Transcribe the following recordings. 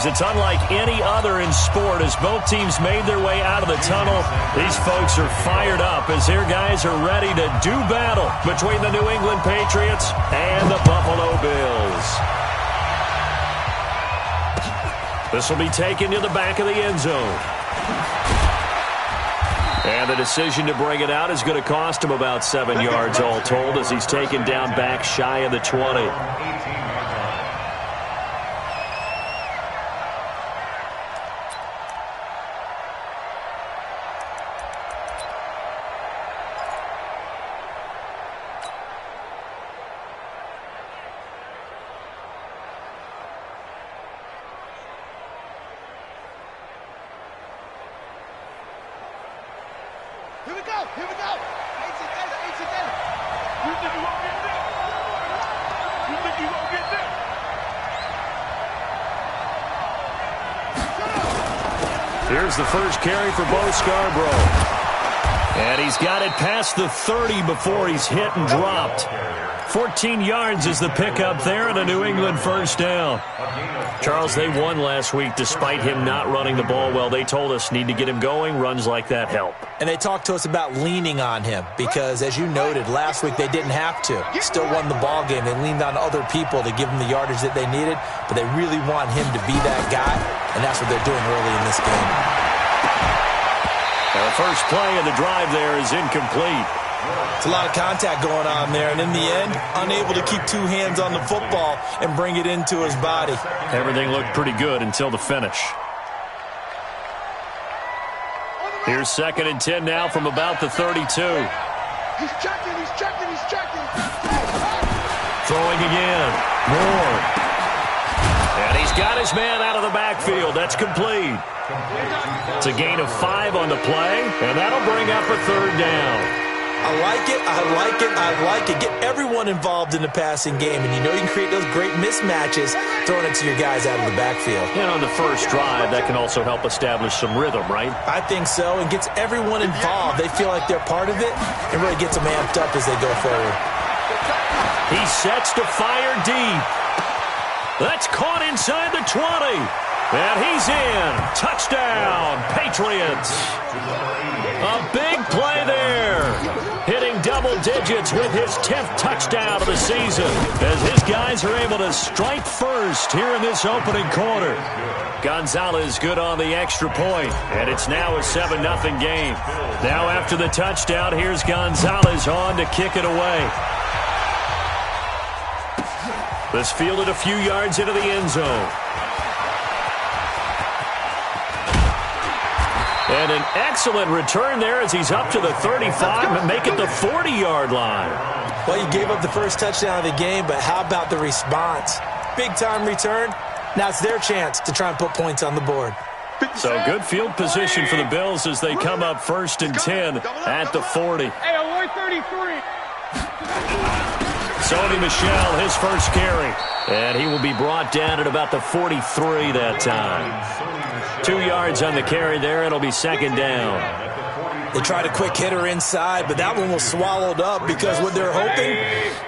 because it's unlike any other in sport. As both teams made their way out of the tunnel, these folks are fired up as their guys are ready to do battle between the New England Patriots and the Buffalo Bills. This will be taken to the back of the end zone. And the decision to bring it out is going to cost him about 7 yards all told as he's taken down back shy of the 20. Here we go. Here we go. Eight together. You think you won't get there? You think you won't get there? Here's the first carry for Bo Scarborough. And he's got it past the 30 before he's hit and dropped. 14 yards is the pickup there and a New England first down. Charles, they won last week despite him not running the ball well. They told us need to get him going. Runs like that help. And they talked to us about leaning on him because, as you noted, last week they didn't have to. Still won the ball game. They leaned on other people to give them the yardage that they needed, but they really want him to be that guy, and that's what they're doing early in this game. Now the first play of the drive there is incomplete. It's a lot of contact going on there, and in the end, unable to keep two hands on the football and bring it into his body. Everything looked pretty good until the finish. Here's 2nd and 10 now from about the 32. He's checking. Throwing again. Moore. And he's got his man out of the backfield. That's complete. It's a gain of 5 on the play, and that'll bring up a 3rd down. I like it. Get everyone involved in the passing game, and you know you can create those great mismatches throwing it to your guys out of the backfield. And on the first drive, that can also help establish some rhythm, right? I think so, and gets everyone involved. They feel like they're part of it, and really gets them amped up as they go forward. He sets to fire deep. That's caught inside the 20. And he's in. Touchdown, Patriots. A big play there. Hitting double digits with his 10th touchdown of the season as his guys are able to strike first here in this opening quarter. Gonzalez good on the extra point, and it's now a 7-0 game. Now after the touchdown, here's Gonzalez on to kick it away. This fielded a few yards into the end zone. And an excellent return there as he's up to the 35 and make it the 40-yard line. Well, you gave up the first touchdown of the game, but how about the response? Big-time return. Now it's their chance to try and put points on the board. So good field position for the Bills as they come up 1st and 10 at the 40. Hey, Aloy 33. Sony Michel, his first carry. And he will be brought down at about the 43 that time. 2 yards on the carry there. It'll be 2nd down. They tried a quick hitter inside, but that one was swallowed up because what they're hoping,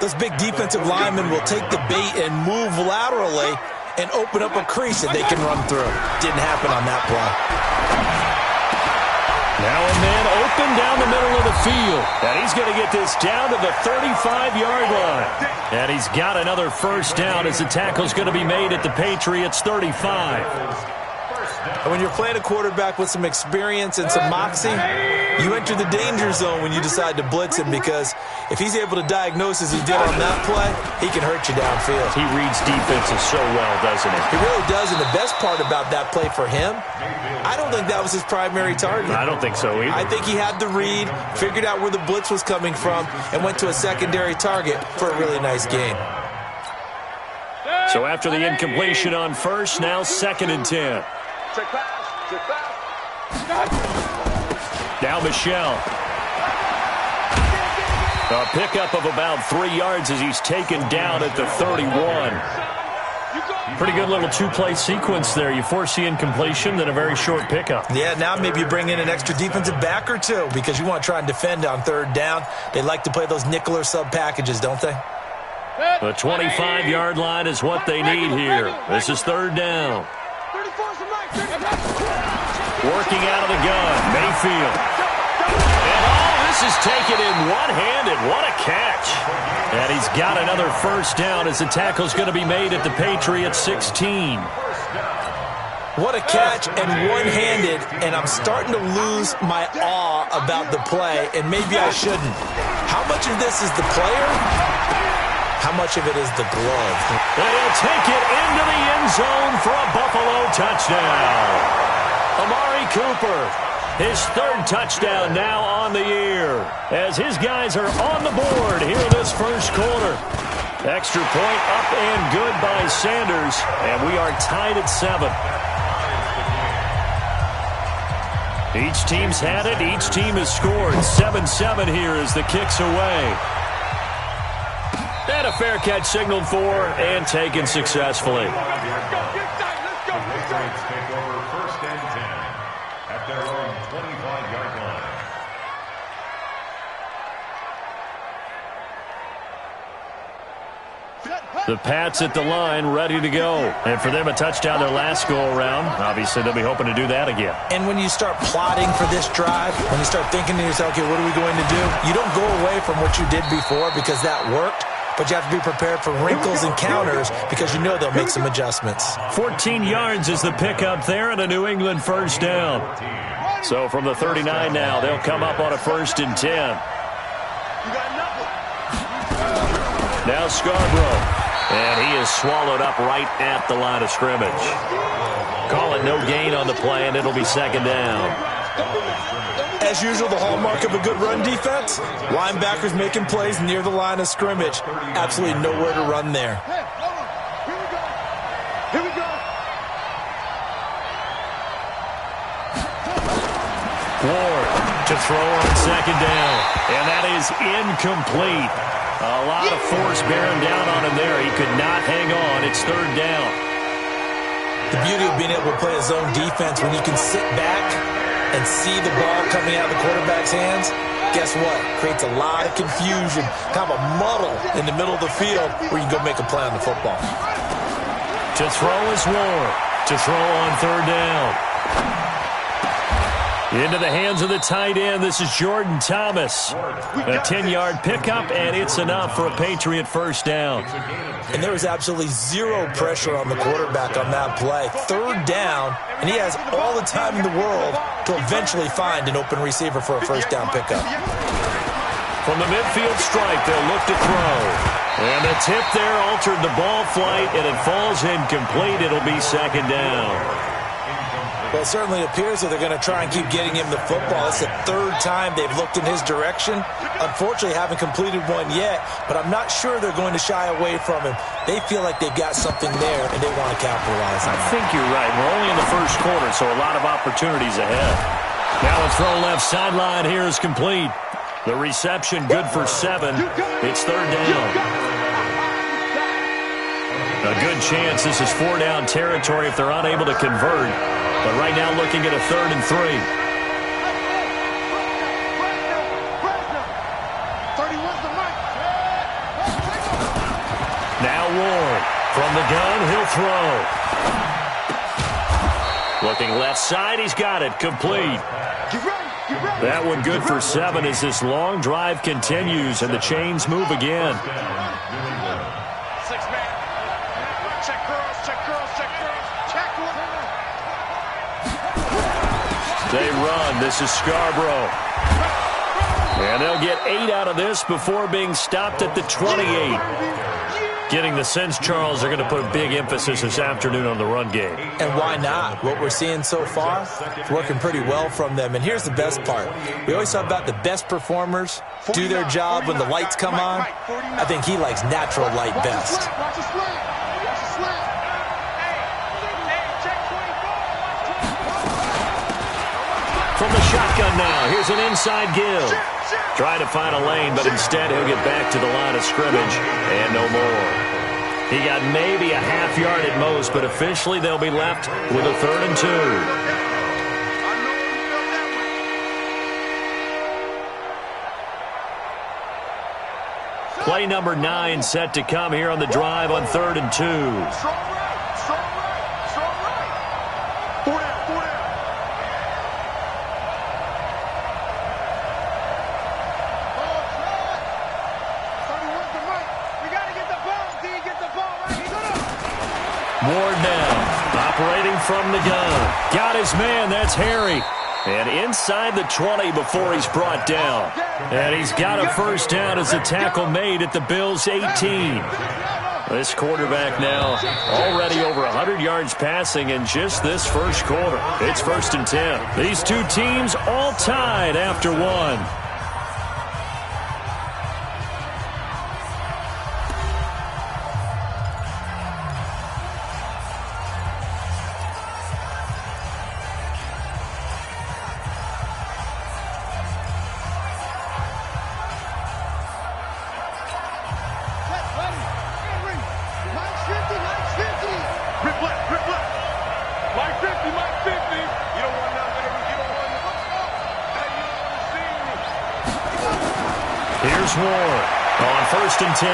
those big defensive linemen will take the bait and move laterally and open up a crease that they can run through. Didn't happen on that play. Now a man open down the middle of the field. And he's going to get this down to the 35-yard line. And he's got another first down as the tackle's going to be made at the Patriots' 35. And when you're playing a quarterback with some experience and some moxie, you enter the danger zone when you decide to blitz him because if he's able to diagnose as he did on that play, he can hurt you downfield. He reads defenses so well, doesn't he? He really does, and the best part about that play for him, I don't think that was his primary target. I don't think so either. I think he had the read, figured out where the blitz was coming from, and went to a secondary target for a really nice gain. So after the incompletion on first, now 2nd and 10. Check pass. Now Michel. A pickup of about 3 yards as he's taken down at the 31. Pretty good little two-play sequence there. You force the incompletion, then a very short pickup. Yeah, now maybe you bring in an extra defensive back or two because you want to try and defend on 3rd down. They like to play those nickel or sub packages, don't they? The 25-yard line is what they need here. This is 3rd down. 35. Working out of the gun, Mayfield. And this is taken in one-handed. What a catch. And he's got another first down as the tackle's going to be made at the Patriots 16. What a catch and one-handed, and I'm starting to lose my awe about the play, and maybe I shouldn't. How much of this is the player? How much of it is the glove? And he'll take it into the end zone for a Buffalo touchdown. Amari Cooper, his third touchdown now on the year, as his guys are on the board here in this first quarter. Extra point up and good by Sanders, and we are tied at 7. Each team's had it. Each team has scored. 7-7 here as the kick's away. And a fair catch signaled for and taken successfully. The Pats at the line, ready to go. And for them, a touchdown their last go-around. Obviously, they'll be hoping to do that again. And when you start plotting for this drive, when you start thinking to yourself, okay, what are we going to do? You don't go away from what you did before because that worked, but you have to be prepared for wrinkles and counters because you know they'll make some adjustments. 14 yards is the pickup there and a New England first down. So from the 39 now, they'll come up on a 1st and 10. Now Scarborough. And he is swallowed up right at the line of scrimmage. Call it no gain on the play, and it'll be 2nd down. As usual, the hallmark of a good run defense, linebackers making plays near the line of scrimmage. Absolutely nowhere to run there. Here we go. Ward to throw on 2nd down, and that is incomplete. A lot of force bearing down on him there. He could not hang on. It's 3rd down. The beauty of being able to play a zone defense when you can sit back and see the ball coming out of the quarterback's hands, guess what? Creates a lot of confusion, kind of a muddle in the middle of the field where you can go make a play on the football. To throw is Ward. To throw on 3rd down. Into the hands of the tight end. This is Jordan Thomas. A 10-yard pickup, and it's enough for a Patriot first down. And there was absolutely zero pressure on the quarterback on that play. 3rd down, and he has all the time in the world to eventually find an open receiver for a first down pickup. From the midfield stripe, they'll look to throw. And the tip there altered the ball flight, and it falls incomplete. It'll be 2nd down. Well, it certainly appears that they're going to try and keep getting him the football. It's the 3rd time they've looked in his direction. Unfortunately, haven't completed one yet, but I'm not sure they're going to shy away from him. They feel like they've got something there, and they want to capitalize on it. I think you're right. We're only in the first quarter, so a lot of opportunities ahead. Now a throw left sideline here is complete. The reception good for 7. It's 3rd down. A good chance this is 4-down territory if they're unable to convert. But right now looking at a 3rd and 3. 31's the mic. Now Ward. From the gun, he'll throw. Looking left side, he's got it. Complete. That one good for 7 as this long drive continues and the chains move again. 6-man. Check girls, check girls, check girls. Check one. They run. This is Scarborough. And they'll get 8 out of this before being stopped at the 28. Getting the sense, Charles, they're going to put a big emphasis this afternoon on the run game. And why not? What we're seeing so far, it's working pretty well from them. And here's the best part. We always talk about the best performers do their job when the lights come on. I think he likes natural light best. From the shotgun now, here's an inside give. Trying to find a lane, but instead he'll get back to the line of scrimmage and no more. He got maybe a half yard at most, but officially they'll be left with a 3rd and 2. Play number 9 set to come here on the drive on 3rd and 2. Four down. Ward now, operating from the gun. Got his man, that's Harry. And inside the 20 before he's brought down. And he's got a first down as a tackle made at the Bills' 18. This quarterback now already over 100 yards passing in just this first quarter. It's 1st and 10. These two teams all tied after one. Here's Ward on 1st and 10.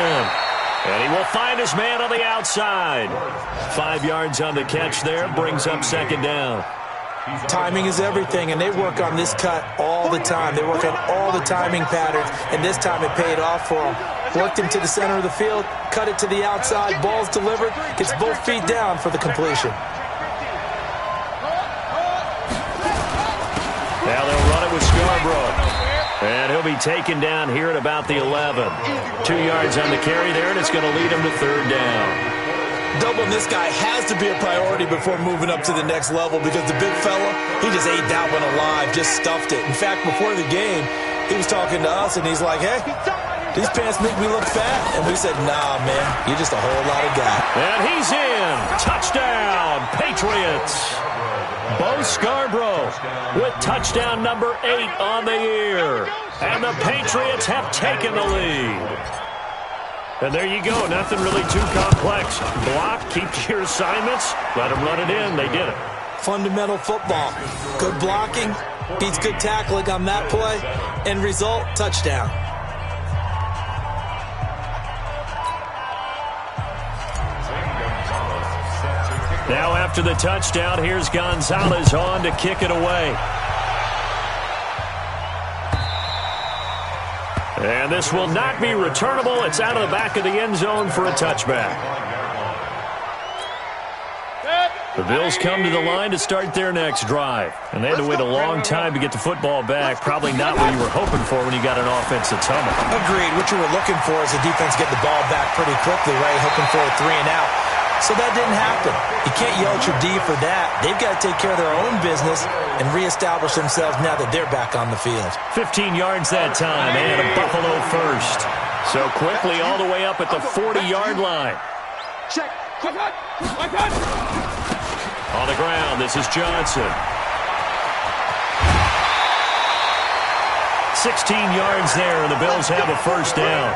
And he will find his man on the outside. 5 yards on the catch there, brings up 2nd down. Timing is everything, and they work on this cut all the time. They work on all the timing patterns, and this time it paid off for them. Worked him to the center of the field, cut it to the outside, ball's delivered, gets both feet down for the completion. Now they'll run it with Scarborough. And he'll be taken down here at about the 11. 2 yards on the carry there, and it's going to lead him to 3rd down. Doubling this guy has to be a priority before moving up to the next level because the big fella, he just ate that one alive, just stuffed it. In fact, before the game, he was talking to us, and he's like, hey, these pants make me look fat. And we said, nah, man, you're just a whole lot of guy. And he's in. Touchdown, Patriots. Bo Scarborough with touchdown number 8 on the year. And the Patriots have taken the lead. And there you go. Nothing really too complex. Block, keep to your assignments, let them run it in. They did it. Fundamental football. Good blocking, beats good tackling on that play. End result, touchdown. Now after the touchdown, here's Gonzalez on to kick it away. And this will not be returnable. It's out of the back of the end zone for a touchback. The Bills come to the line to start their next drive. And they had to wait a long time to get the football back. Probably not what you were hoping for when you got an offense that's humming. Agreed. What you were looking for is the defense get the ball back pretty quickly, right? Hoping for a 3 and out. So that didn't happen. You can't yell at your D for that. They've got to take care of their own business and reestablish themselves now that they're back on the field. 15 yards that time, and a Buffalo first. So quickly all the way up at the 40-yard line. Check. On the ground, this is Johnson. 16 yards there, and the Bills have a first down.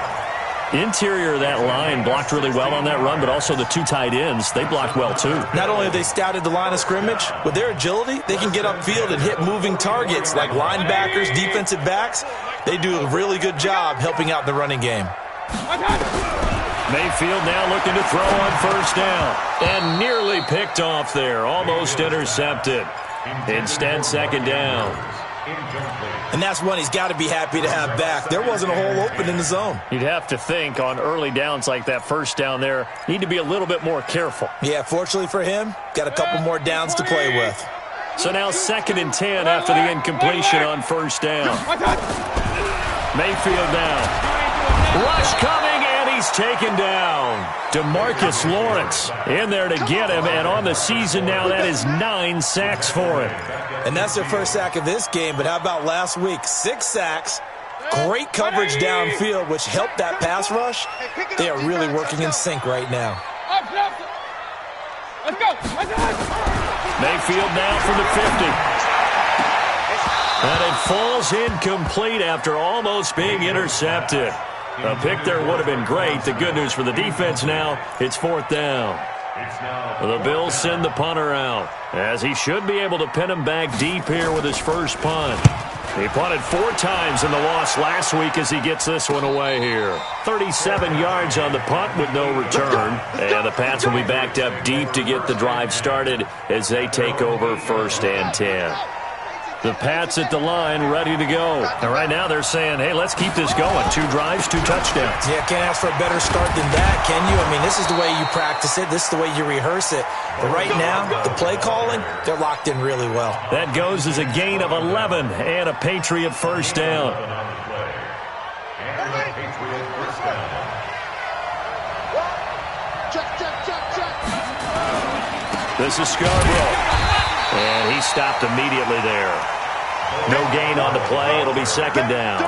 Interior of that line blocked really well on that run, but also the 2 tight ends, they blocked well too. Not only have they scouted the line of scrimmage, with their agility, they can get upfield and hit moving targets like linebackers, defensive backs. They do a really good job helping out the running game. Mayfield now looking to throw on first down. And nearly picked off there, almost intercepted. Instead, 2nd down. And that's one he's got to be happy to have back. There wasn't a hole open in the zone. You'd have to think on early downs like that first down there, need to be a little bit more careful. Yeah, fortunately for him, got a couple more downs to play with. So now 2nd and 10 after the incompletion on first down. Mayfield now. Rush coming, and he's taken down. DeMarcus Lawrence in there to get him, and on the season now, that is 9 sacks for him. And that's their first sack of this game, but how about last week? 6 sacks, great coverage downfield, which helped that pass rush. They are really working in sync right now. Let's go. Mayfield now from the 50. And it falls incomplete after almost being intercepted. A pick there would have been great. The good news for the defense now, it's 4th down. The Bills send the punter out, as he should be able to pin him back deep here with his first punt. He punted 4 times in the loss last week as he gets this one away here. 37 yards on the punt with no return. And the Pats will be backed up deep to get the drive started as they take over 1st and 10. The Pats at the line ready to go. And right now they're saying, hey, let's keep this going. 2 drives, 2 touchdowns. Yeah, can't ask for a better start than that, can you? I mean, this is the way you practice it. This is the way you rehearse it. But right now, the play calling, they're locked in really well. That goes as a gain of 11 and a Patriot 1st down. This is Scarborough. And he stopped immediately there. No gain on the play. It'll be 2nd down.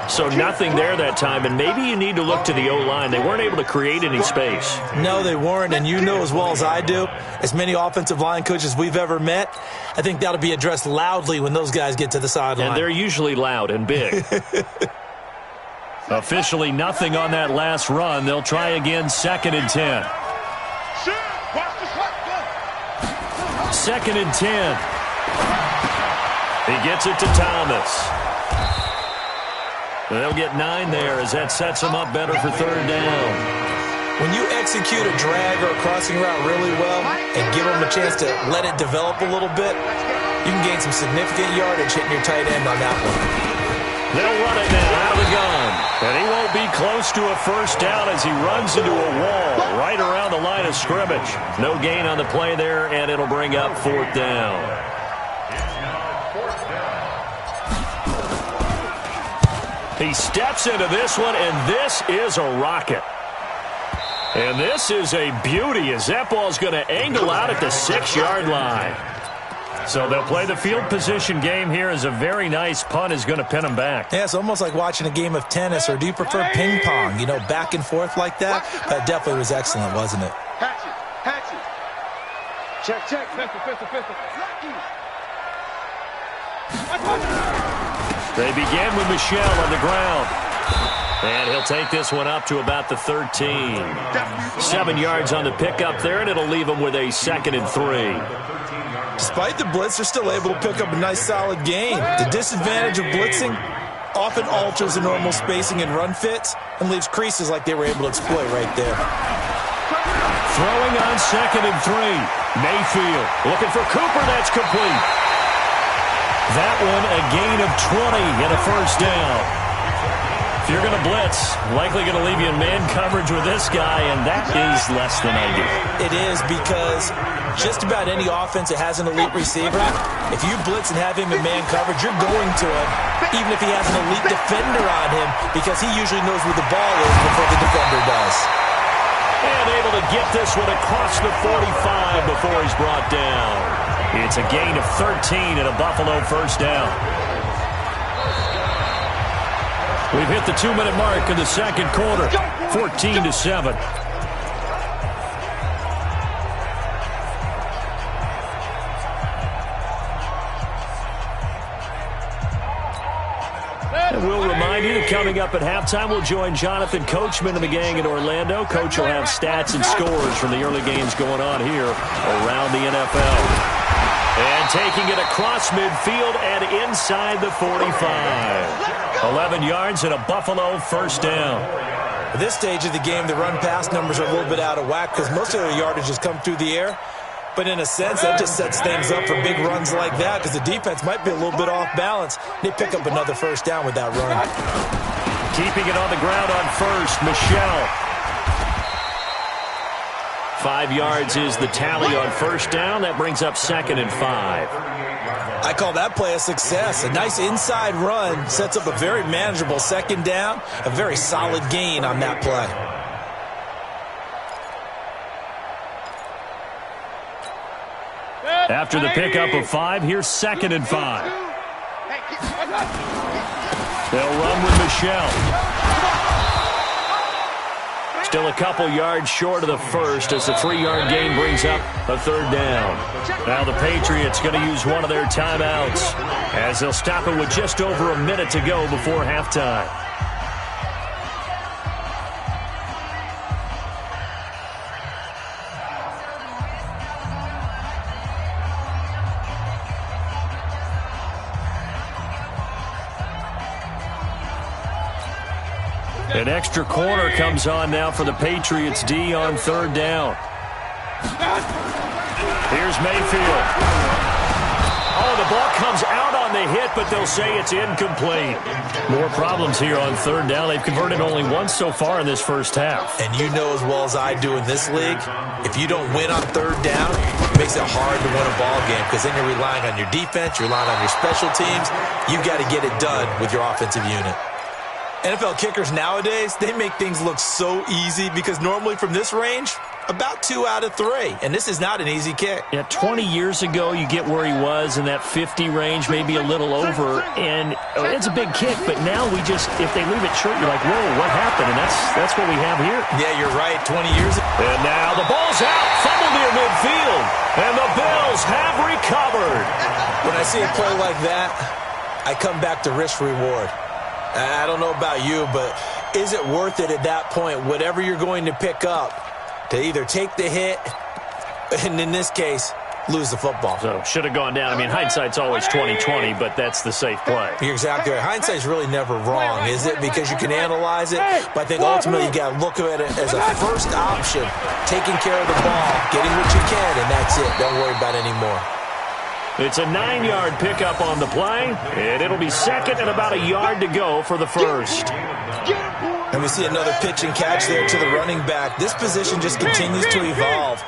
So nothing there that time, and maybe you need to look to the O-line. They weren't able to create any space. No, they weren't, and you know as well as I do, as many offensive line coaches we've ever met, I think that'll be addressed loudly when those guys get to the sideline. And they're usually loud and big. Officially nothing on that last run. They'll try again 2nd and 10. 2nd and 10. He gets it to Thomas. They'll get 9 there as that sets them up better for 3rd down. When you execute a drag or a crossing route really well and give them a chance to let it develop a little bit, you can gain some significant yardage hitting your tight end on that one. They'll run it now out of the gun. And he won't be close to a 1st down as he runs into a wall right around the line of scrimmage. No gain on the play there, and it'll bring up 4th down. He steps into this one, and this is a rocket. And this is a beauty as that ball's going to angle out at the 6-yard line. So they'll play the field position game here as a very nice punt is going to pin them back. Yeah, it's almost like watching a game of tennis, or do you prefer ping pong? You know, back and forth like that? That definitely was excellent, wasn't it? Hatch it. Check. Pistol. They begin with Michelle on the ground. And he'll take this one up to about the 13. 7 yards on the pickup there, and it'll leave him with a 2nd and 3. Despite the blitz, they're still able to pick up a nice, solid gain. The disadvantage of blitzing often alters the normal spacing and run fits and leaves creases like they were able to exploit right there. Throwing on 2nd and 3. Mayfield looking for Cooper. That's complete. That one a gain of 20 and a 1st down. If you're going to blitz, likely going to leave you in man coverage with this guy, and that is less than ideal. It is, because just about any offense that has an elite receiver, if you blitz and have him in man coverage, you're going to him, even if he has an elite defender on him, because he usually knows where the ball is before the defender does. And able to get this one across the 45 before he's brought down. It's a gain of 13 and a Buffalo 1st down. We've hit the 2-minute mark in the 2nd quarter, 14-7. And we'll remind you that coming up at halftime, we'll join Jonathan Coachman and the gang in Orlando. Coach will have stats and scores from the early games going on here around the NFL. And taking it across midfield and inside the 45. 11 yards and a Buffalo 1st down. At this stage of the game, the run-pass numbers are a little bit out of whack because most of their yardage has come through the air. But in a sense, that just sets things up for big runs like that because the defense might be a little bit off balance. They pick up another 1st down with that run. Keeping it on the ground on 1st, Michelle. 5 yards is the tally on 1st down. That brings up 2nd and 5. I call that play a success. A nice inside run sets up a very manageable 2nd down. A very solid gain on that play. After the pickup of 5, here's 2nd and 5. They'll run with Michelle. Still a couple yards short of the 1st as the 3-yard gain brings up a 3rd down. Now the Patriots going to use one of their timeouts as they'll stop it with just over a minute to go before halftime. An extra corner comes on now for the Patriots D on third down. Here's Mayfield. Oh, the ball comes out on the hit, but they'll say it's incomplete. More problems here on third down. They've converted only once so far in this first half. And you know as well as I do in this league, if you don't win on third down, it makes it hard to win a ball game because then you're relying on your defense, you're relying on your special teams. You've got to get it done with your offensive unit. NFL kickers nowadays, they make things look so easy because normally from this range, about 2 out of 3. And this is not an easy kick. Yeah, 20 years ago, you get where he was in that 50 range, maybe a little over. And it's a big kick, but now we just, if they leave it short, you're like, whoa, what happened? And that's what we have here. Yeah, you're right, 20 years ago. And now the ball's out, fumbled near midfield. And the Bills have recovered. When I see a play like that, I come back to risk-reward. I don't know about you, but is it worth it at that point, whatever you're going to pick up, to either take the hit, and in this case, lose the football? So, should have gone down. I mean, hindsight's always 20/20, but that's the safe play. You're exactly right. Hindsight's really never wrong, is it? Because you can analyze it, but I think ultimately you got to look at it as a first option, taking care of the ball, getting what you can, and that's it. Don't worry about it anymore. It's a 9-yard pickup on the play, and it'll be second and about a yard to go for the first. And we see another pitch and catch there to the running back. This position just continues to evolve.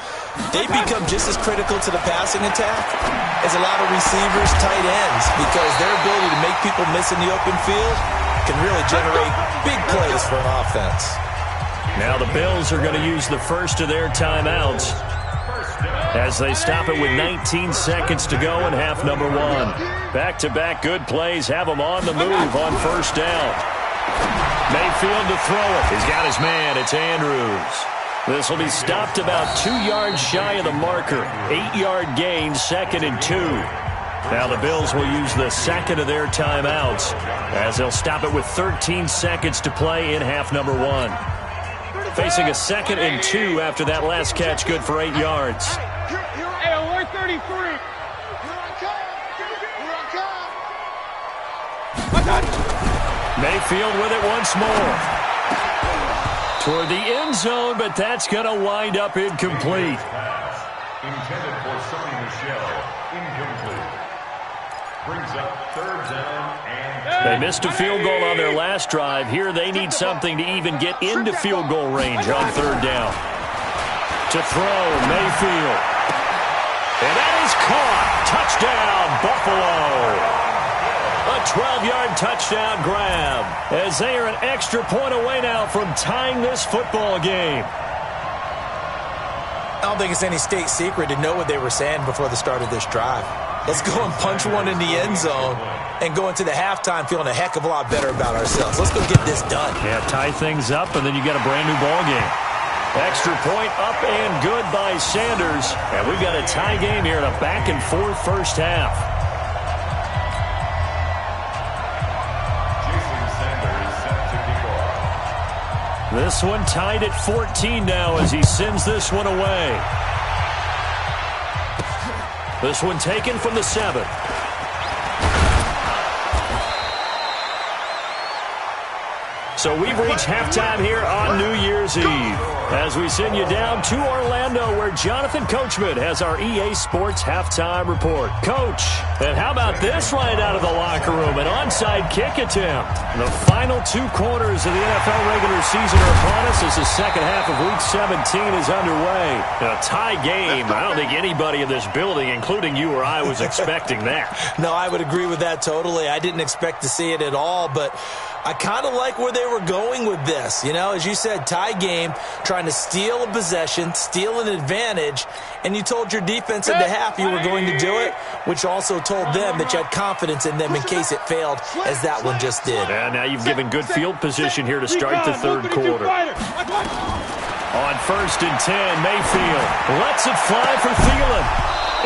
They become just as critical to the passing attack as a lot of receivers, tight ends, because their ability to make people miss in the open field can really generate big plays for an offense. Now the Bills are going to use the first of their timeouts as they stop it with 19 seconds to go in half number 1. Back-to-back good plays have them on the move on first down. Mayfield to throw it. He's got his man. It's Andrews. This will be stopped about 2 yards shy of the marker. 8-yard gain, 2nd and 2. Now the Bills will use the second of their timeouts as they'll stop it with 13 seconds to play in half number 1. Facing a 2nd and 2 after that last catch, good for 8 yards. Hey, alert 33. Mayfield with it once more. Toward the end zone, but that's going to wind up incomplete. Intended for Sonny Michel. Incomplete. Brings up third down and... They missed a field goal on their last drive. Here they need something to even get into field goal range on third down. To throw, Mayfield. And that is caught. Touchdown, Buffalo. A 12-yard touchdown grab as they are an extra point away now from tying this football game. I don't think it's any state secret to know what they were saying before the start of this drive. Let's go and punch one in the end zone and go into the halftime feeling a heck of a lot better about ourselves. Let's go get this done. Yeah, tie things up, and then you get a brand-new ball game. Extra point up and good by Sanders. And we've got a tie game here in a back-and-forth first half. This one tied at 14 now as he sends this one away. This one taken from the 7. So we've reached halftime here on New Year's Eve as we send you down to Orlando where Jonathan Coachman has our EA Sports Halftime Report. Coach, and how about this right out of the locker room? An onside kick attempt. The final 2 quarters of the NFL regular season are upon us as the second half of Week 17 is underway. A tie game. I don't think anybody in this building, including you or I, was expecting that. No, I would agree with that totally. I didn't expect to see it at all, but I kind of like where they were going with this. You know, as you said, tie game, trying to steal a possession, steal an advantage, and you told your defense at the half you were going to do it, which also told them that you had confidence in them in case it failed, as that one just did. And now you've given good field position here to start the third quarter. On first and 10, Mayfield lets it fly for Thielen.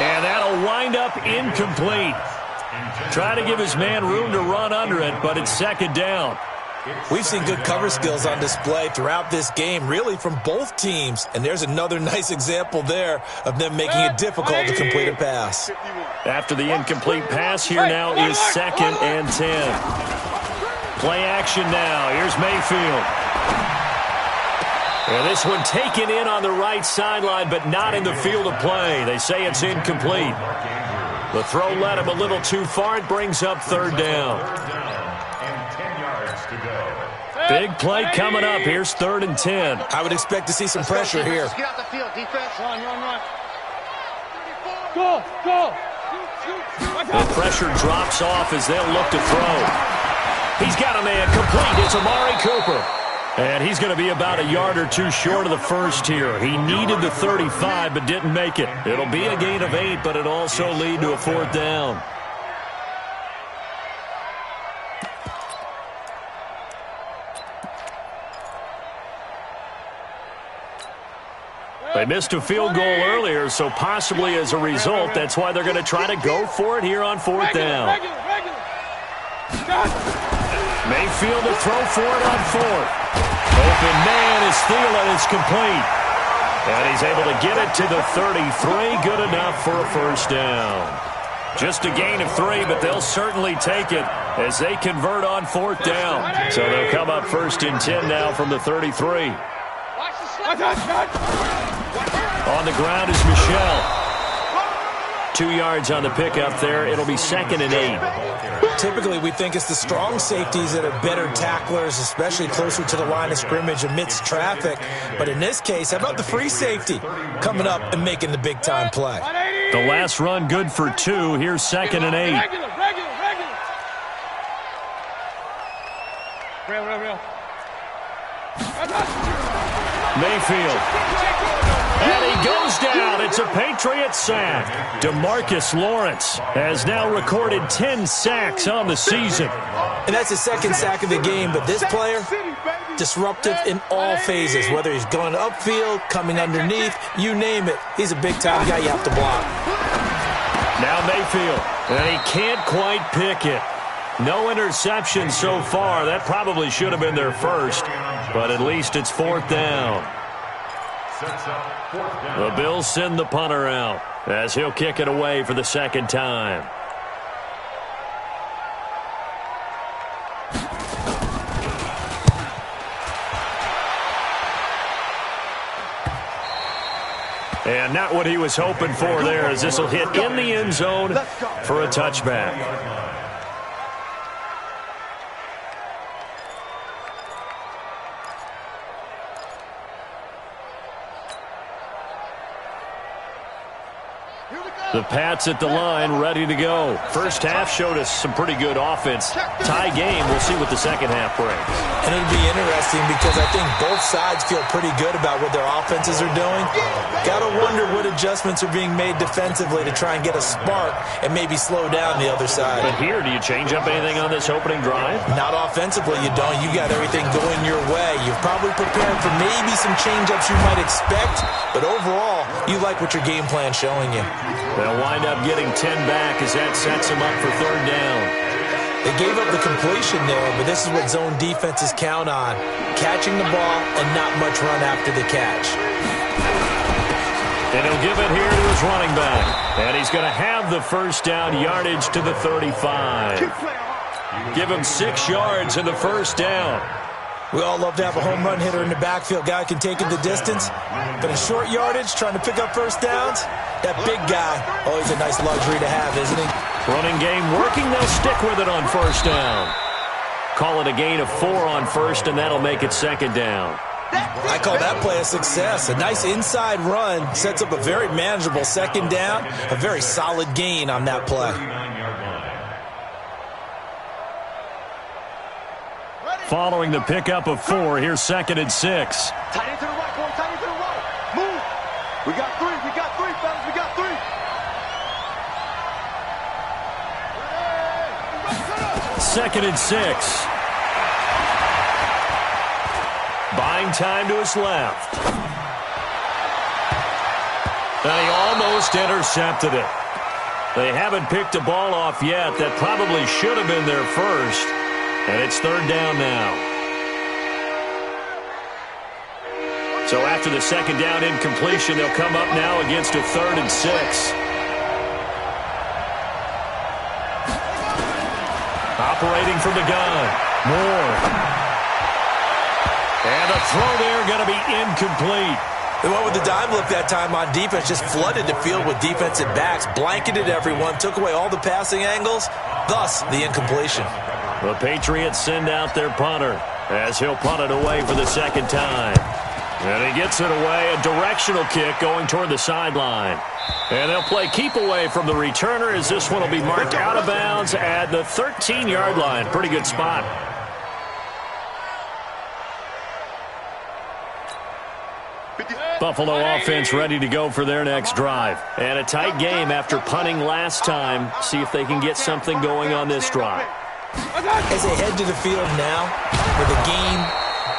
And that'll wind up incomplete. Try to give his man room to run under it, but it's second down. We've seen good cover skills on display throughout this game, really from both teams. And there's another nice example there of them making it difficult to complete a pass. After the incomplete pass, here now is second and 10. Play action now. Here's Mayfield. And this one taken in on the right sideline, but not in the field of play. They say it's incomplete. The throw led him a little too far. It brings up third down. And 10 yards to go. Big play coming up. Here's 3rd and 10. I would expect to see some pressure here. Get out the field. Defense. Run. Go. The pressure drops off as they'll look to throw. He's got a man complete. It's Amari Cooper. And he's going to be about a yard or two short of the first here. He needed the 35 but didn't make it. It'll be a gain of 8, but it'll also lead to a 4th down. They missed a field goal earlier, so possibly as a result, that's why they're going to try to go for it here on 4th down. Mayfield to throw for it on 4th. Open man is Thielen. It's complete. And he's able to get it to the 33. Good enough for a 1st down. Just a gain of 3, but they'll certainly take it as they convert on 4th down. So they'll come up 1st and 10 now from the 33. On the ground is Michelle. 2 yards on the pickup there. It'll be 2nd and 8. Typically, we think it's the strong safeties that are better tacklers, especially closer to the line of scrimmage amidst traffic. But in this case, how about the free safety coming up and making the big-time play? The last run good for 2. Here's 2nd and 8. Mayfield. And he goes down. It's a Patriot sack. DeMarcus Lawrence has now recorded 10 sacks on the season. And that's his 2nd sack of the game, but this player, disruptive in all phases, whether he's going upfield, coming underneath, you name it. He's a big-time guy you have to block. Now Mayfield, and he can't quite pick it. No interception so far. That probably should have been their first, but at least it's 4th down. The Bills send the punter out as he'll kick it away for the 2nd time. And not what he was hoping for there, as this will hit in the end zone for a touchback. The Pats at the line, ready to go. First half showed us some pretty good offense. Tie game, we'll see what the second half brings. And it'll be interesting because I think both sides feel pretty good about what their offenses are doing. Got to wonder what adjustments are being made defensively to try and get a spark and maybe slow down the other side. But here, do you change up anything on this opening drive? Not offensively, you don't. You got everything going your way. You've probably prepared for maybe some change-ups you might expect, but overall, you like what your game plan's showing you. They'll wind up getting 10 back as that sets them up for 3rd down. They gave up the completion there, but this is what zone defenses count on. Catching the ball and not much run after the catch. And he'll give it here to his running back. And he's going to have the 1st down, yardage to the 35. Give him 6 yards in the 1st down. We all love to have a home run hitter in the backfield. Guy can take it the distance. But in short yardage, trying to pick up 1st downs, that big guy, always a nice luxury to have, isn't he? Running game working. They'll stick with it on 1st down. Call it a gain of 4 on 1st, and that'll make it 2nd down. I call that play a success. A nice inside run sets up a very manageable 2nd down. A very solid gain on that play. Following the pickup of 4, here's 2nd and 6. Tight end to the right, boy. Tight end to the right. Move. We got 3. We got 3, fellas. We got 3. 2nd and 6. Buying time to his left. And he almost intercepted it. They haven't picked a ball off yet. That probably should have been their first. And it's 3rd down now. So after the 2nd down incompletion, they'll come up now against a 3rd and 6. Operating from the gun. Moore. And the throw there going to be incomplete. They went with the dime look that time on defense, just flooded the field with defensive backs, blanketed everyone, took away all the passing angles, thus the incompletion. The Patriots send out their punter as he'll punt it away for the second time. And he gets it away, a directional kick going toward the sideline. And they'll play keep away from the returner as this one will be marked out of bounds at the 13-yard line. Pretty good spot. Buffalo offense ready to go for their next drive. And a tight game after punting last time. See if they can get something going on this drive. As they head to the field now, with the game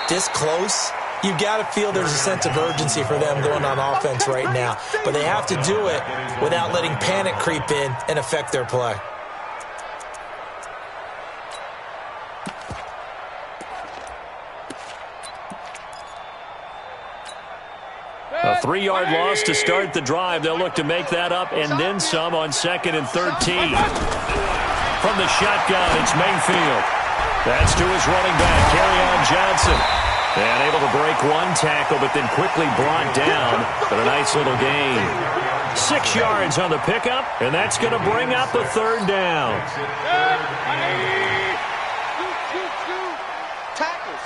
this close, you've got to feel there's a sense of urgency for them going on offense right now. But they have to do it without letting panic creep in and affect their play. A 3-yard loss to start the drive. They'll look to make that up and then some on 2nd and 13. From the shotgun, it's Mayfield. That's to his running back, Kerryon Johnson. And able to break one tackle, but then quickly brought down. But a nice little gain. 6 yards on the pickup, and that's going to bring up the 3rd down. Tackles.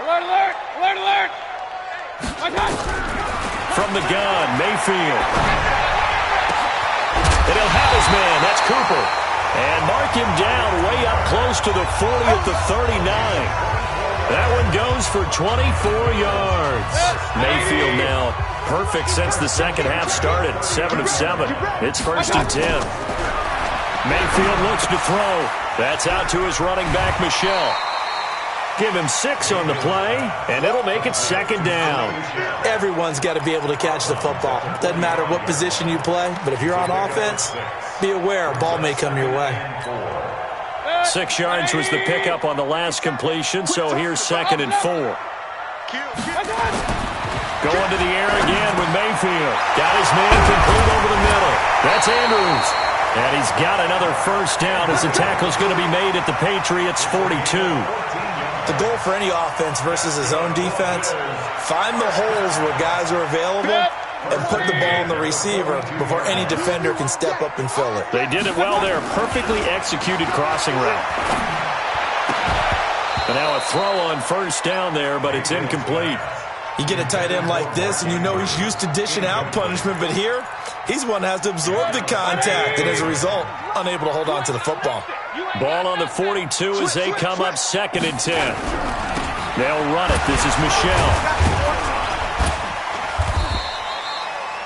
Alert, alert, alert, alert. From the gun, Mayfield. And he'll have his man. That's Cooper. And mark him down way up close to the 40 at the 39. That one goes for 24 yards. Mayfield now perfect since the second half started. 7 of 7. It's 1st and 10. Mayfield looks to throw. That's out to his running back, Michel. Give him 6 on the play, and it'll make it 2nd down. Everyone's got to be able to catch the football. Doesn't matter what position you play, but if you're on offense, be aware a ball may come your way. 6 yards was the pickup on the last completion, so here's 2nd and 4. Going to the air again with Mayfield. Got his man complete over the middle. That's Andrews. And he's got another 1st down as the tackle's going to be made at the Patriots' 42. The goal for any offense versus his own defense, find the holes where guys are available and put the ball on the receiver before any defender can step up and fill it. They did it well there. Perfectly executed crossing route. And now a throw on 1st down there, but it's incomplete. You get a tight end like this, and you know he's used to dishing out punishment, but here, he's one that has to absorb the contact, and as a result, unable to hold on to the football. Ball on the 42 as they come up 2nd and 10. They'll run it. This is Michel.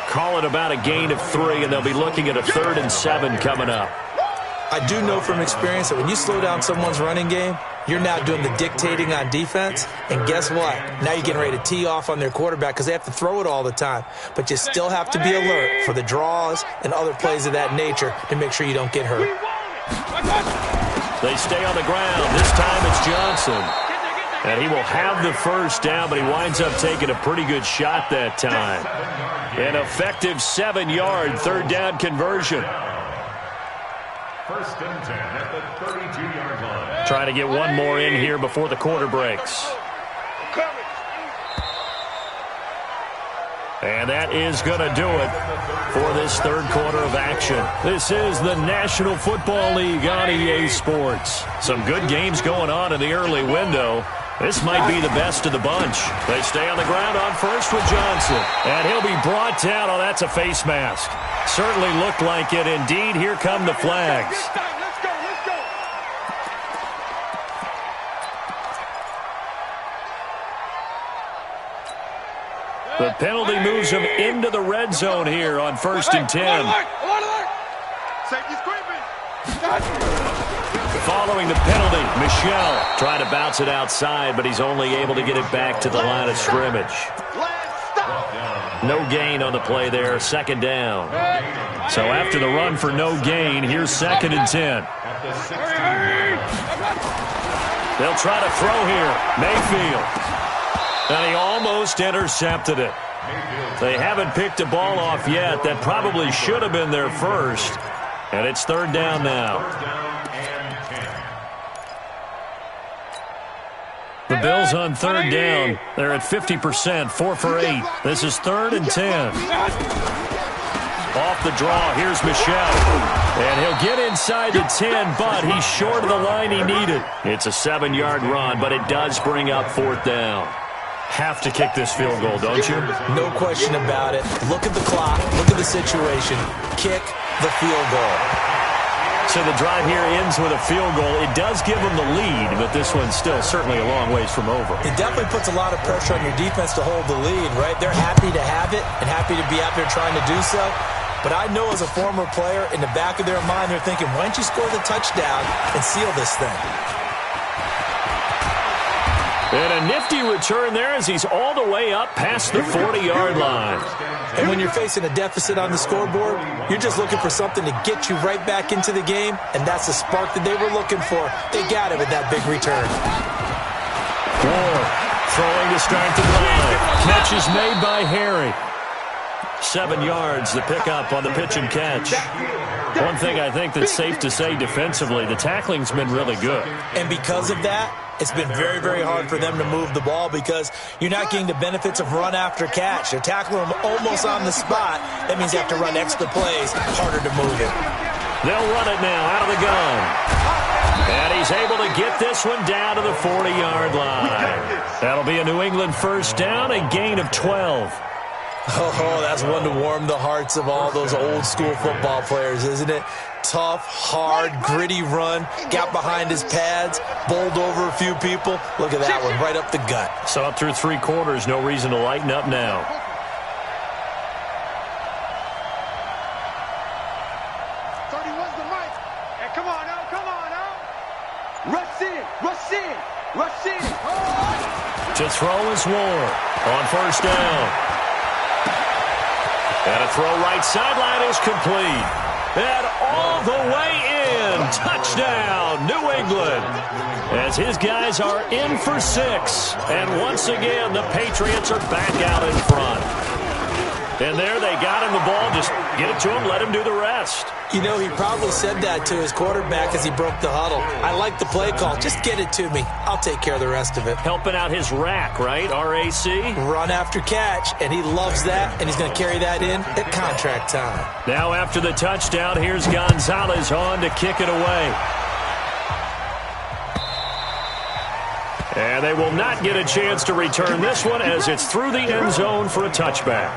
Call it about a gain of 3, and they'll be looking at a 3rd and 7 coming up. I do know from experience that when you slow down someone's running game, you're now doing the dictating on defense, and guess what? Now you're getting ready to tee off on their quarterback because they have to throw it all the time. But you still have to be alert for the draws and other plays of that nature to make sure you don't get hurt. They stay on the ground. This time it's Johnson. And he will have the 1st down, but he winds up taking a pretty good shot that time. An effective 7-yard 3rd down conversion. 1st and 10 at the 32-yard line. Trying to get one more in here before the quarter breaks. And that is going to do it for this 3rd quarter of action. This is the National Football League on EA Sports. Some good games going on in the early window. This might be the best of the bunch. They stay on the ground on 1st with Johnson. And he'll be brought down. Oh, that's a face mask. Certainly looked like it. Indeed, here come the flags. The penalty moves him into the red zone here on 1st and 10. Following the penalty, Michel trying to bounce it outside, but he's only able to get it back to the line of scrimmage. No gain on the play there, 2nd down. So after the run for no gain, here's 2nd and 10. They'll try to throw here. Mayfield. And he almost intercepted it. They haven't picked a ball off yet. That probably should have been their 1st. And it's 3rd down now. The Bills on third down. They're at 50%, 4 for 8. This is 3rd and 10. Off the draw, here's Michel. And he'll get inside the 10, but he's short of the line he needed. It's a 7-yard run, but it does bring up 4th down. Have to kick this field goal, don't you? No question about it. Look at the clock. Look at the situation. Kick the field goal. So the drive here ends with a field goal. It does give them the lead, but this one's still certainly a long ways from over. It definitely puts a lot of pressure on your defense to hold the lead, right? They're happy to have it and happy to be out there trying to do so. But I know as a former player, in the back of their mind, they're thinking, why don't you score the touchdown and seal this thing? And a nifty return there as he's all the way up past the 40-yard line. And when you're facing a deficit on the scoreboard, you're just looking for something to get you right back into the game, and that's the spark that they were looking for. They got it with that big return. Ward throwing to start the drive. Catch is made by Harry. 7 yards, the pickup on the pitch and catch. One thing I think that's safe to say defensively, the tackling's been really good. And because of that, it's been very, very hard for them to move the ball because you're not getting the benefits of run after catch. They're tackling them almost on the spot. That means you have to run extra plays, harder to move it. They'll run it now out of the gun. And he's able to get this one down to the 40-yard line. That'll be a New England first down, a gain of 12. Oh, that's one to warm the hearts of all those old-school football players, isn't it? Tough, hard, gritty run, got behind his pads, bowled over a few people. Look at that one, right up the gut. So up through 3 quarters, no reason to lighten up now. Come on now. Rush in. To throw is Ward on first down. And a throw right sideline is complete. And all the way in. Touchdown, New England. As his guys are in for 6. And once again, the Patriots are back out in front. And there they got him the ball. Just get it to him, let him do the rest. You know, he probably said that to his quarterback as he broke the huddle. I like the play call. Just get it to me. I'll take care of the rest of it. Helping out his rack, right? RAC? Run after catch, and he loves that, and he's going to carry that in at contract time. Now after the touchdown, here's Gonzalez on to kick it away. And they will not get a chance to return this one as it's through the end zone for a touchback.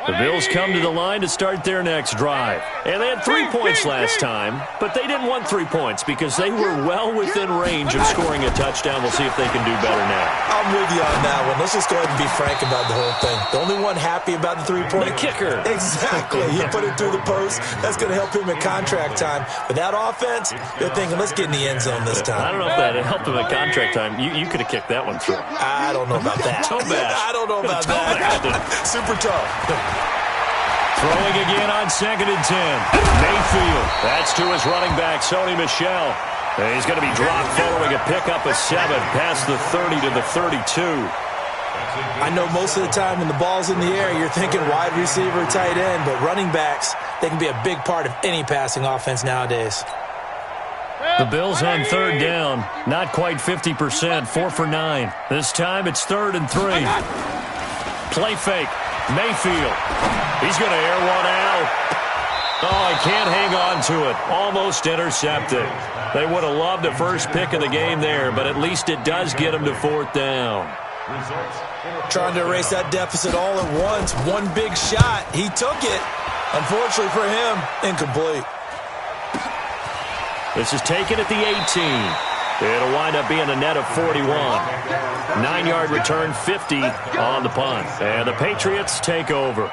The Bills come to the line to start their next drive. And they had 3 points last time, but they didn't want 3 points because they were well within range of scoring a touchdown. We'll see if they can do better now. I'm with you on that one. Let's just go ahead and be frank about the whole thing. The only one happy about the 3-point. The kicker. Exactly. He put it through the post. That's going to help him in contract time. But that offense, they're thinking, let's get in the end zone this time. I don't know if that helped him at contract time. You could have kicked that one through. I don't know about that. I don't know about that. Super tough. Throwing again on 2nd and 10. Mayfield. That's to his running back, Sony Michel. He's going to be dropped following a pickup of 7 past the 30 to the 32. I know most of the time when the ball's in the air, you're thinking wide receiver, tight end, but running backs, they can be a big part of any passing offense nowadays. The Bills on third down. Not quite 50%, 4 for 9. This time it's 3rd and 3. Play fake. Mayfield. He's going to air one out. Oh, he can't hang on to it. Almost intercepted. They would have loved the first pick of the game there, but at least it does get him to 4th down. Trying to erase that deficit all at once. One big shot. He took it. Unfortunately for him, incomplete. This is taken at the 18. It'll wind up being a net of 41. 9-yard return, 50 on the punt. And the Patriots take over.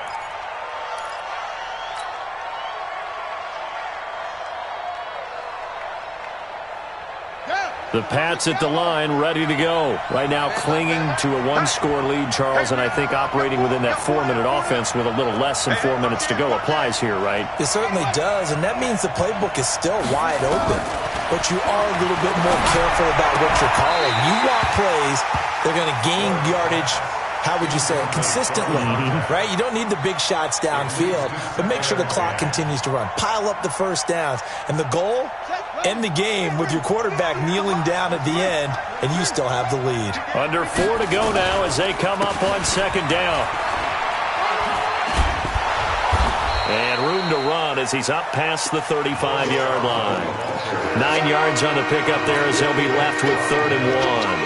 The Pats at the line, ready to go. Right now clinging to a 1-score lead, Charles, and I think operating within that 4-minute offense with a little less than 4 minutes to go applies here, right? It certainly does, and that means the playbook is still wide open. But you are a little bit more careful about what you're calling. You want plays that are going to gain yardage how would you say it, consistently, right? You don't need the big shots downfield, but make sure the clock continues to run. Pile up the first downs. And the goal, end the game with your quarterback kneeling down at the end, and you still have the lead. Under 4 to go now as they come up on second down. And room to run as he's up past the 35-yard line. 9 yards on the pickup there as they'll be left with 3rd and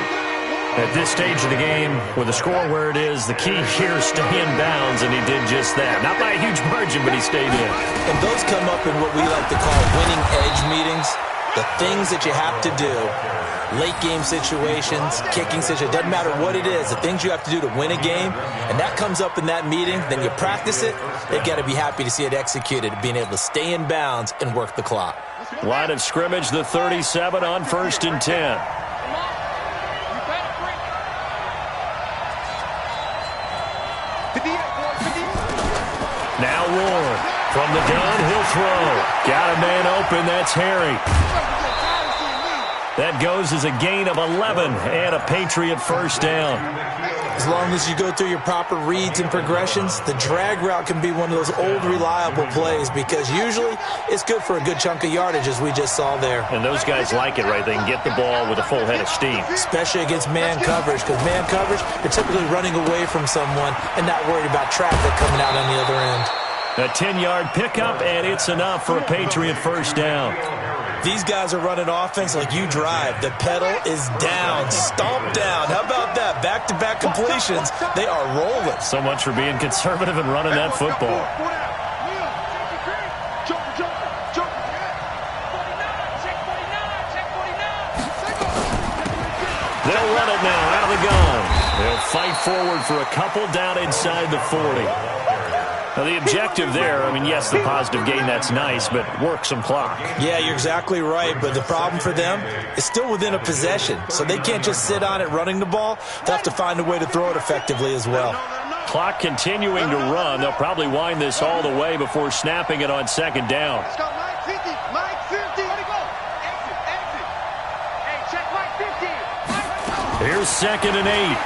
1. At this stage of the game, with the score where it is, the key here is stay in bounds, and he did just that. Not by a huge margin, but he stayed in. And those come up in what we like to call winning edge meetings. The things that you have to do, late game situations, kicking situations, doesn't matter what it is, the things you have to do to win a game, and that comes up in that meeting, then you practice it, they've got to be happy to see it executed, being able to stay in bounds and work the clock. Line of scrimmage, the 37 on 1st and 10. Now Ward from the gun, he'll throw. Got a man open, that's Harry. That goes as a gain of 11 and a Patriot first down. As long as you go through your proper reads and progressions, the drag route can be one of those old reliable plays because usually it's good for a good chunk of yardage as we just saw there. And those guys like it, right? They can get the ball with a full head of steam. Especially against man coverage, because man coverage, you're typically running away from someone and not worried about traffic coming out on the other end. A 10-yard pickup, and it's enough for a Patriot first down. These guys are running offense like you drive. The pedal is down, stomp down. How about that? Back-to-back completions. They are rolling. So much for being conservative and running that football. They'll run it now out of the gun. They'll fight forward for a couple down inside the 40. Now, the objective there, I mean, yes, the positive gain, that's nice, but work some clock. Yeah, you're exactly right, but the problem for them is still within a possession, so they can't just sit on it running the ball. They'll have to find a way to throw it effectively as well. Clock continuing to run. They'll probably wind this all the way before snapping it on second down. Let's go, Mike 50. Mike 50. Let it go. Exit. Hey, check Mike 50. Here's 2nd and 8.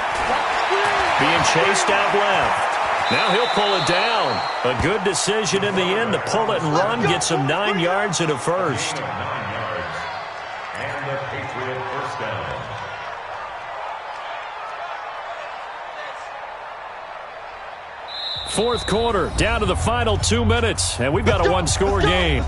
Being chased out left. Now he'll pull it down. A good decision in the end to pull it and run. Gets him 9 yards and a first. 9 yards. And the Patriot first down. Fourth quarter, down to the final 2 minutes, and we've got a one-score game.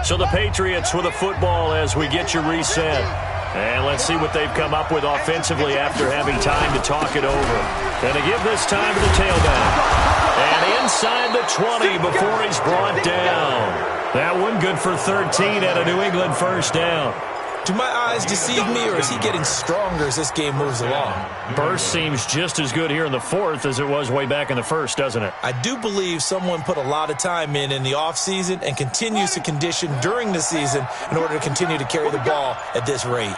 So the Patriots with a football as we get you reset. And let's see what they've come up with offensively after having time to talk it over. And to give this time to the tailback. And inside the 20 before he's brought down. That one good for 13 at a New England first down. Do my eyes deceive me, or is he getting stronger as this game moves along? Burst seems just as good here in the fourth as it was way back in the first, doesn't it? I do believe someone put a lot of time in the offseason and continues to condition during the season in order to continue to carry the ball at this rate.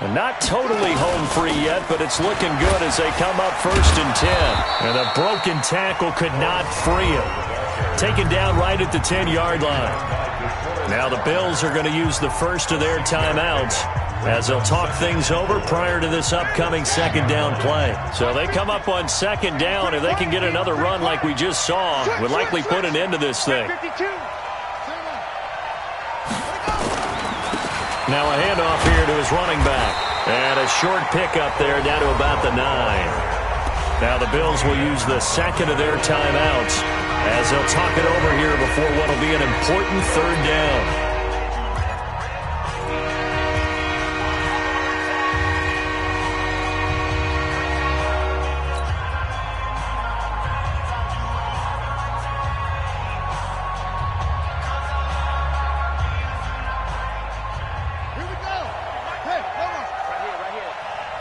And not totally home free yet, but it's looking good as they come up 1st and 10. And a broken tackle could not free him. Taken down right at the 10-yard line. Now the Bills are going to use the first of their timeouts as they'll talk things over prior to this upcoming second down play. So they come up on second down. If they can get another run like we just saw, would likely put an end to this thing. Now a handoff here to his running back. And a short pickup there down to about the 9. Now the Bills will use the second of their timeouts as they'll talk it over here before what will be an important third down.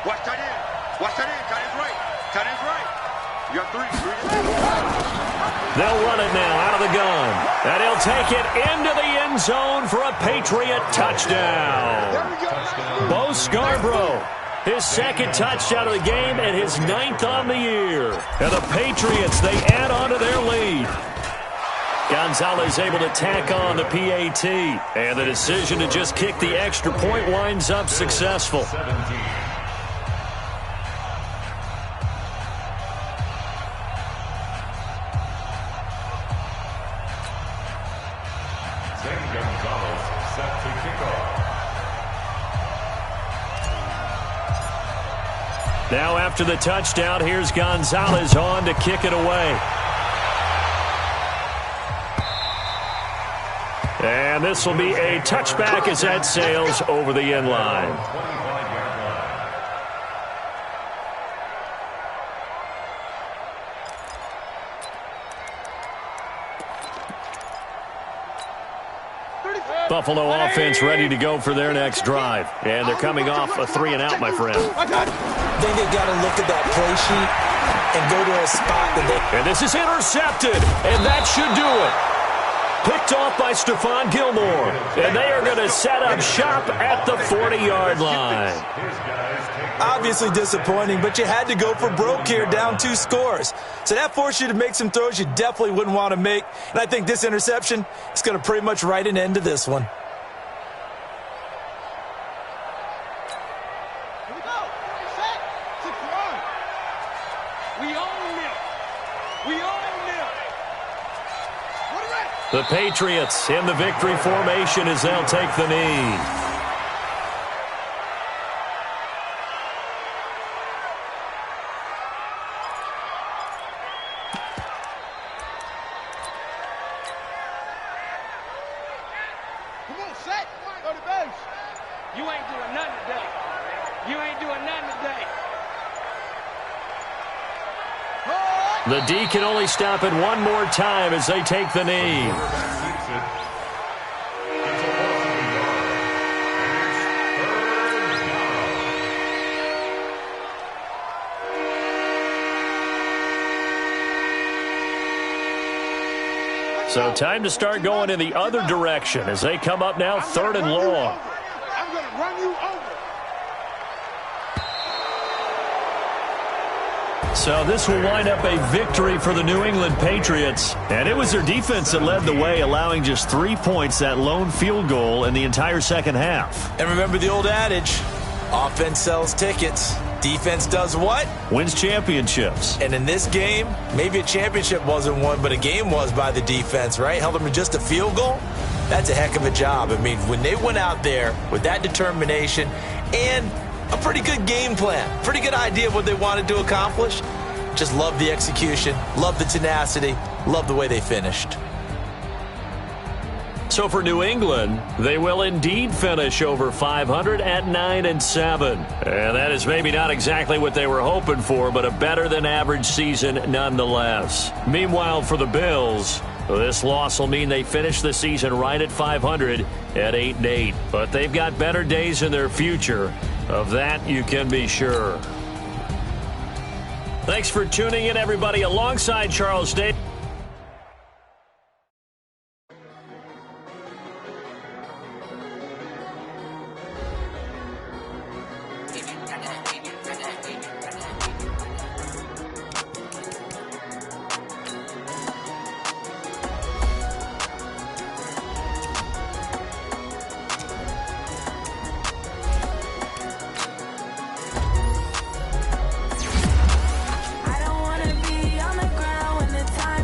Watch tight end. Watch tight end. Tight end's right. Tight end's right. You got 3. They'll run it now out of the gun. And he'll take it into the end zone for a Patriot touchdown. Bo Scarborough, his second touchdown of the game and his 9th on the year. And the Patriots, they add on to their lead. Got Gonzalez able to tack on the PAT. And the decision to just kick the extra point winds up successful. 17. Gonzalez set to kick off. Now after the touchdown, here's Gonzalez on to kick it away. And this will be a touchback as that sails over the end line. 25-yard line. Buffalo offense ready to go for their next drive. And they're coming off a 3-and-out, my friend. I think they got to look at that play sheet and go to a spot that they... And this is intercepted, and that should do it. Picked off by Stephon Gilmore. And they are going to set up shop at the 40-yard line. Obviously disappointing, but you had to go for broke here, down 2 scores. So that forced you to make some throws you definitely wouldn't want to make. And I think this interception is going to pretty much write an end to this one. Here we go. Set. Secure. We own them. We own them. What a wreck. The Patriots in the victory formation as they'll take the knee. Come on, set. Go to base. You ain't doing nothing today. You ain't doing nothing today. The D can only stop it one more time as they take the knee. So time to start going in the other direction as they come up now 3rd and long. I'm going to run you over. So this will wind up a victory for the New England Patriots. And it was their defense that led the way, allowing just 3 points, that lone field goal in the entire second half. And remember the old adage, offense sells tickets. Defense does what? Wins championships. And in this game, maybe a championship wasn't won, but a game was by the defense, right? Held them to just a field goal. That's a heck of a job. I mean, when they went out there with that determination and a pretty good game plan, pretty good idea of what they wanted to accomplish, just love the execution, love the tenacity, love the way they finished. So for New England, they will indeed finish over 500 at 9-7. And that is maybe not exactly what they were hoping for, but a better than average season nonetheless. Meanwhile, for the Bills, this loss will mean they finish the season right at 500 at 8-8. But they've got better days in their future. Of that, you can be sure. Thanks for tuning in, everybody, alongside Charles Davis. I don't wanna be on the ground when the time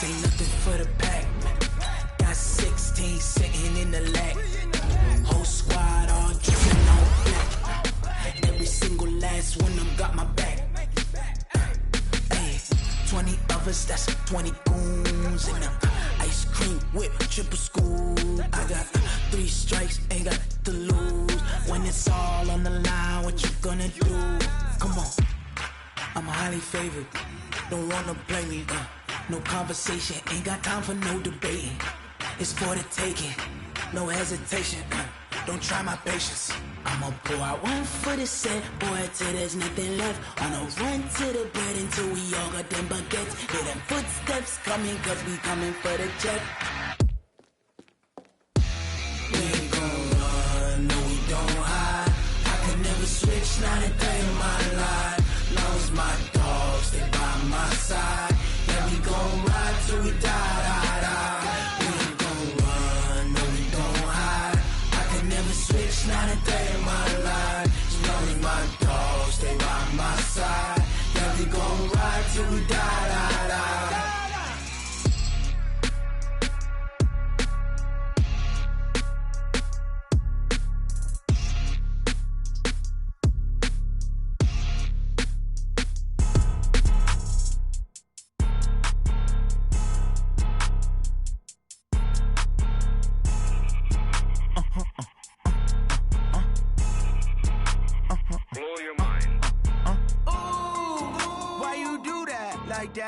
This ain't nothing for the pack. Got 16 sitting in the lag. Whole squad all dripping on black. Every single last one of them got my back. 20 of us, that's 20 goons in them. Ice cream whip, triple school. I got 3 strikes, ain't got to lose. When it's all on the line, what you gonna do? Come on, I'm highly favored. Don't wanna play me, no conversation, ain't got time for no debating. It's for the taking, no hesitation. Don't try my patience. I'ma pour out one for the set, boy, till there's nothing left. On a run to the bread until we all got them baguettes. Hear them footsteps coming, cause we coming for the jet. We ain't gon' run, no we don't hide. I could never switch, not a day in my life. Long as my dogs, stay by my side. Yeah, we gon' ride till we die. We ain't gon' run, no we don't hide. I could never switch, not a day in my life. As long as my dogs stay by my side. Yeah, we gon' ride till we die.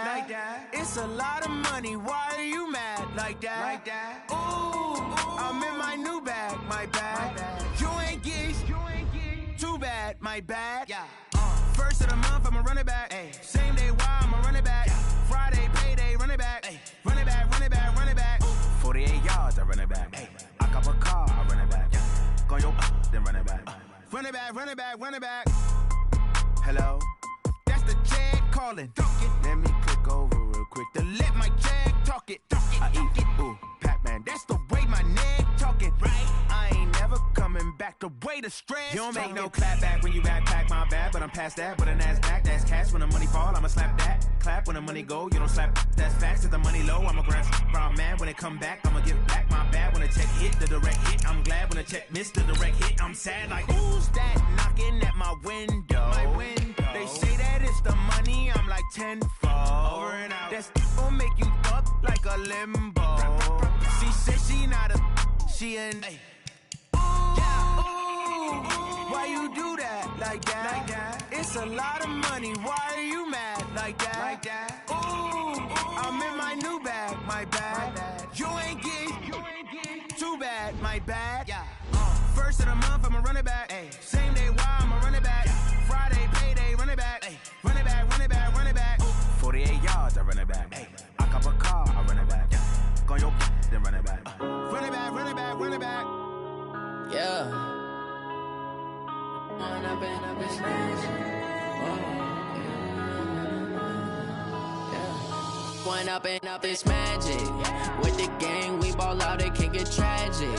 Like that. It's a lot of money. Why are you mad like that? Ooh, I'm in my new bag, my bag. You ain't geese, too bad, my bad. Yeah. First of the month, I'ma run it back. Ay. Same day, why I'ma run it back. Friday, payday, run it back. Ay. Run it back, run it back, run it back. 48 yards, I run it back. Ay. I cop a car, I run it back. Go yo, then run it back. Run it back, run it back, run it back. Hello? That's the jag calling. Let me click over real quick to let my jag talk it. I eat it, ooh, Pac-Man. That's the way my neck talking. Right? I ain't never coming back. The way the stress. You don't make no clap back when you backpack my bad, but I'm past that. But an ass back, that's cash. When the money fall, I'ma slap that. Clap when the money go, you don't slap. That's facts. If the money low, I'ma grab brown man. When it come back, I'ma give back my bad. When the check hit, the direct hit. I'm glad when the check missed the direct hit. I'm sad like who's that knocking at my window? My window. They say that it's the money, I'm like tenfold. Over and out. That's gon' make you up like a limbo. She said she not a, she an. Ay. Ooh, yeah. Ooh, why you do that like that? It's a lot of money, why are you mad like that? Ooh, I'm in my new bag, my bad. You ain't geek, too bad, my bad. Yeah. First of the month, I'ma run it back. Ay. Same day, why I'ma run it back. Friday, payday, run it back. Ay. Run it back, run it back, run it back. 48 yards, I run it back. Ay. I cop a car, I run it back. Go yo, then run it back. Run it back, run it back, run it back. Yeah. Run up in a bitch. One up and up, it's magic. With the gang, we ball out, it can get tragic.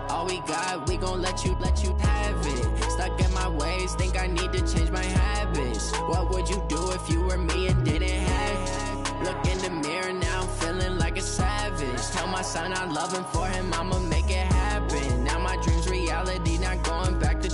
All we got, we gon' let you have it. Stuck in my ways, think I need to change my habits. What would you do if you were me and didn't have it? Look in the mirror, now I'm feeling like a savage. Tell my son I love him, for him I'ma make it happen. Now my dream's reality, not going back to.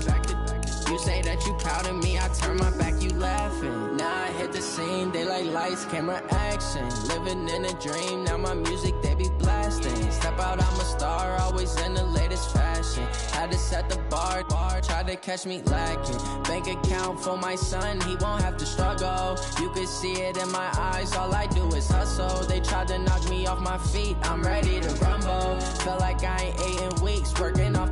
You say that you proud of me, I turn my back, you laughing. Now I hit the scene, they like lights, camera, action. Living in a dream, now my music, they be blasting. Step out, I'm a star, always in the latest fashion. Had to set the bar, try to catch me lacking. Bank account for my son, he won't have to struggle. You could see it in my eyes, all I do is hustle. They tried to knock me off my feet, I'm ready to rumble. Feel like I ain't ate in weeks, working off